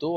2